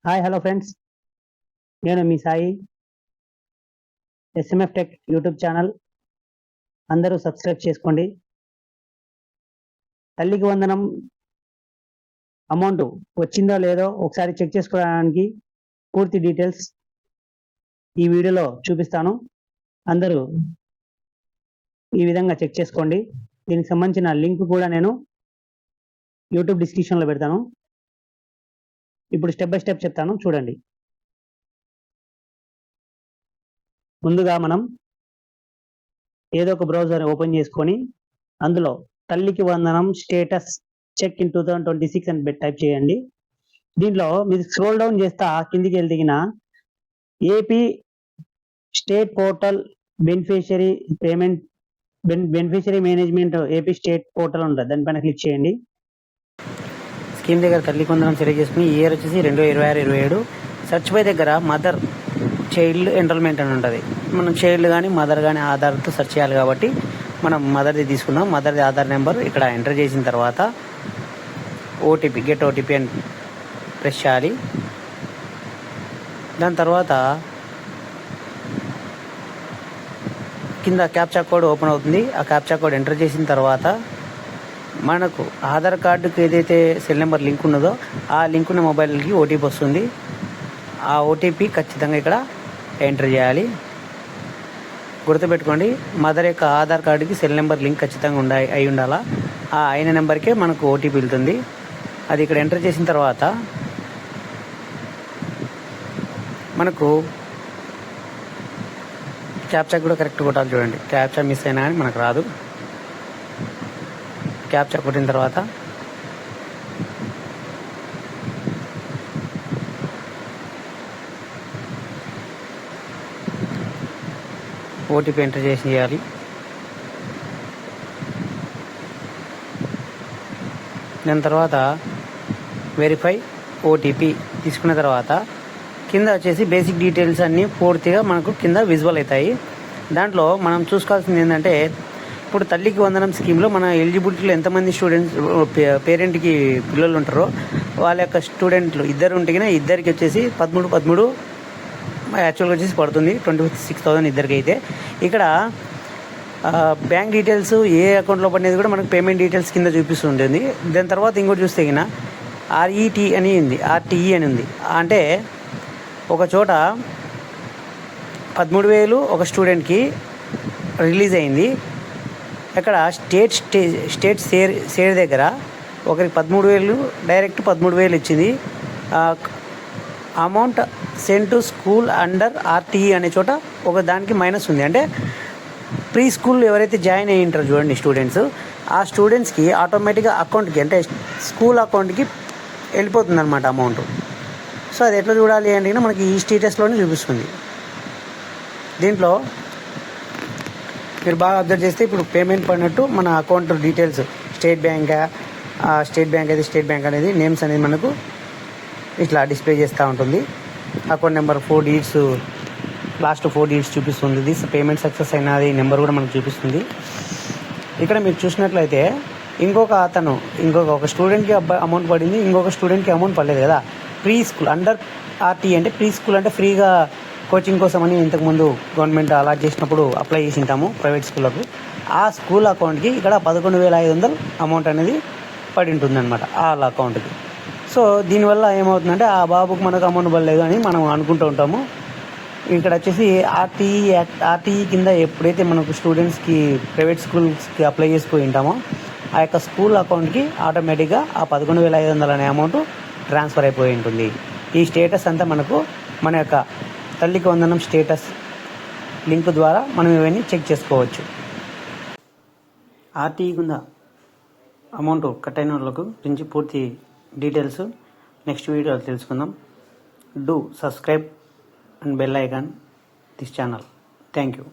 Hi hello friends, నేను మీ Sai. SMF tech YouTube channel అందరూ సబ్స్క్రైబ్ చేసుకోండి. తల్లికి వందనం అమౌంట్ వచ్చిందో లేదో ఒకసారి చెక్ చేసుకోవడానికి పూర్తి డీటెయిల్స్ ఈ వీడియోలో చూపిస్తాను. అందరూ ఈ విధంగా చెక్ చేసుకోండి. దీనికి సంబంధించిన లింక్ కూడా నేను యూట్యూబ్ డిస్క్రిప్షన్లో పెడతాను. ఇప్పుడు స్టెప్ బై స్టెప్ చెప్తాను, చూడండి. ముందుగా మనం ఏదో ఒక బ్రౌజర్ ఓపెన్ చేసుకొని అందులో తల్లికి వందనం స్టేటస్ చెక్ ఇన్ 2026 అని టైప్ చేయండి. దీంట్లో మీరు స్క్రోల్ డౌన్ చేస్తా కిందికి వెళ్ళి దిగిన AP state portal beneficiary payment beneficiary management AP state portal ఉంటుంది, దానిపైన క్లిక్ చేయండి. స్కీమ్ దగ్గర తల్లికి వందనం సెలెక్ట్ చేసుకుని ఇయర్ వచ్చేసి 2026-27. సర్చ్ బై దగ్గర మదర్ చైల్డ్ ఎన్రోల్మెంట్ అని ఉంటుంది. మనం చైల్డ్ కానీ మదర్ కానీ ఆధార్తో సెర్చ్ చేయాలి కాబట్టి మనం మదర్ది తీసుకుందాం. మదర్ది ఆధార్ నెంబర్ ఇక్కడ ఎంటర్ చేసిన తర్వాత ఓటీపీ గెట్ ఓటీపీ అని ప్రెస్ చేయాలి. దాని తర్వాత కింద క్యాప్చా కోడ్ ఓపెన్ అవుతుంది. ఆ క్యాప్చా కోడ్ ఎంటర్ చేసిన తర్వాత మనకు ఆధార్ కార్డుకి ఏదైతే సెల్ నెంబర్ లింక్ ఉన్నదో ఆ లింక్ ఉన్న మొబైల్కి ఓటీపీ వస్తుంది. ఆ ఓటీపీ ఖచ్చితంగా ఇక్కడ ఎంటర్ చేయాలి. గుర్తుపెట్టుకోండి, మదర్ యొక్క ఆధార్ కార్డుకి సెల్ నెంబర్ లింక్ ఖచ్చితంగా అయి ఉండాలా. ఆ అయిన నెంబర్కే మనకు ఓటీపీ వెళ్తుంది. అది ఇక్కడ ఎంటర్ చేసిన తర్వాత మనకు క్యాప్చా కూడా కరెక్ట్ కొట్టాలి. చూడండి, క్యాప్చా మిస్ అయినా కానీ మనకు రాదు. క్యాప్చా కొట్టిన తర్వాత ఓటీపీ ఎంటర్ చేయాలి. దాని తర్వాత వెరిఫై ఓటీపీ తీసుకున్న తర్వాత కింద వచ్చేసి బేసిక్ డీటెయిల్స్ అన్నీ పూర్తిగా మనకు కింద విజువల్ అవుతాయి. దాంట్లో మనం చూసుకోవాల్సింది ఏంటంటే, ఇప్పుడు తల్లికి వందనం స్కీమ్లో మన ఎలిజిబిలిటీలో ఎంతమంది స్టూడెంట్స్ పేరెంట్కి పిల్లలు ఉంటారో వాళ్ళ యొక్క స్టూడెంట్లు ఇద్దరు ఉంటే ఇద్దరికి వచ్చేసి 13 యాక్చువల్గా వచ్చేసి పడుతుంది 26,000 ఇద్దరికి. అయితే ఇక్కడ బ్యాంక్ డీటెయిల్స్ ఏ అకౌంట్లో పడినది కూడా మనకు పేమెంట్ డీటెయిల్స్ కింద చూపిస్తుంటుంది. దాని తర్వాత ఇంకోటి చూస్తే ఆర్ఈటీ అని ఉంది, ఆర్టీఈ అని ఉంది. అంటే ఒక చోట 13,000 ఒక స్టూడెంట్కి రిలీజ్ అయింది. ఇక్కడ స్టేట్ షేర్ దగ్గర ఒకరికి 13,000 డైరెక్ట్ 13,000 ఇచ్చింది. Amount send to school under RTE అనే చోట ఒక దానికి మైనస్ ఉంది. అంటే ప్రీ స్కూల్ ఎవరైతే జాయిన్ అయ్యి ఉంటారో చూడండి స్టూడెంట్స్, ఆ స్టూడెంట్స్కి ఆటోమేటిక్గా అకౌంట్కి అంటే స్కూల్ అకౌంట్కి వెళ్ళిపోతుంది అనమాట అమౌంట్. సో అది ఎట్లా చూడాలి అంటే మనకి ఈ స్టేటస్లోనే చూపిస్తుంది. దీంట్లో మీరు బాగా అబ్జర్వ్ చేస్తే ఇప్పుడు పేమెంట్ పడినట్టు మన అకౌంట్ డీటెయిల్స్ స్టేట్ బ్యాంక్ అయితే స్టేట్ బ్యాంక్ అనేది నేమ్స్ అనేది మనకు ఇట్లా డిస్ప్లే చేస్తూ ఉంటుంది. Account number 4 digits last 4 digits చూపిస్తుంది. ఇది పేమెంట్ సక్సెస్ అయినది నెంబర్ కూడా మనకు చూపిస్తుంది. ఇక్కడ మీరు చూసినట్లయితే ఒక స్టూడెంట్కి అమౌంట్ పడింది, ఇంకొక స్టూడెంట్కి అమౌంట్ పడలేదు కదా. ప్రీ స్కూల్ అండర్ ఆర్టీ అంటే ప్రీ స్కూల్ అంటే ఫ్రీగా కోచింగ్ కోసం అని ఇంతకుముందు గవర్నమెంట్ అలాట్ చేసినప్పుడు అప్లై చేసి ఉంటాము ప్రైవేట్ స్కూళ్ళకు. ఆ స్కూల్ అకౌంట్కి ఇక్కడ 11,500 అమౌంట్ అనేది పడి ఉంటుంది అనమాట వాళ్ళ అకౌంట్కి. సో దీనివల్ల ఏమవుతుందంటే ఆ బాబుకు మనకు అమౌంట్ పడలేదు అని మనం అనుకుంటూ ఉంటాము. ఇక్కడ వచ్చేసి ఆర్టీఈ కింద ఎప్పుడైతే మనకు స్టూడెంట్స్కి ప్రైవేట్ స్కూల్స్కి అప్లై చేసుకుని ఉంటామో ఆ యొక్క స్కూల్ అకౌంట్కి ఆటోమేటిక్గా ఆ 11,500 అనే అమౌంట్ ట్రాన్స్ఫర్ అయిపోయి ఉంటుంది. ఈ స్టేటస్ అంతా మనకు మన యొక్క తల్లికి వందనం స్టేటస్ లింక్ ద్వారా మనం ఇవన్నీ చెక్ చేసుకోవచ్చు. ఆర్టీఈ కింద అమౌంట్ కట్ అయిన వాళ్ళకు గురించి పూర్తి డీటెయిల్స్ నెక్స్ట్ వీడియోలో తెలుసుకుందాం. Do subscribe and bell icon this channel. Thank you.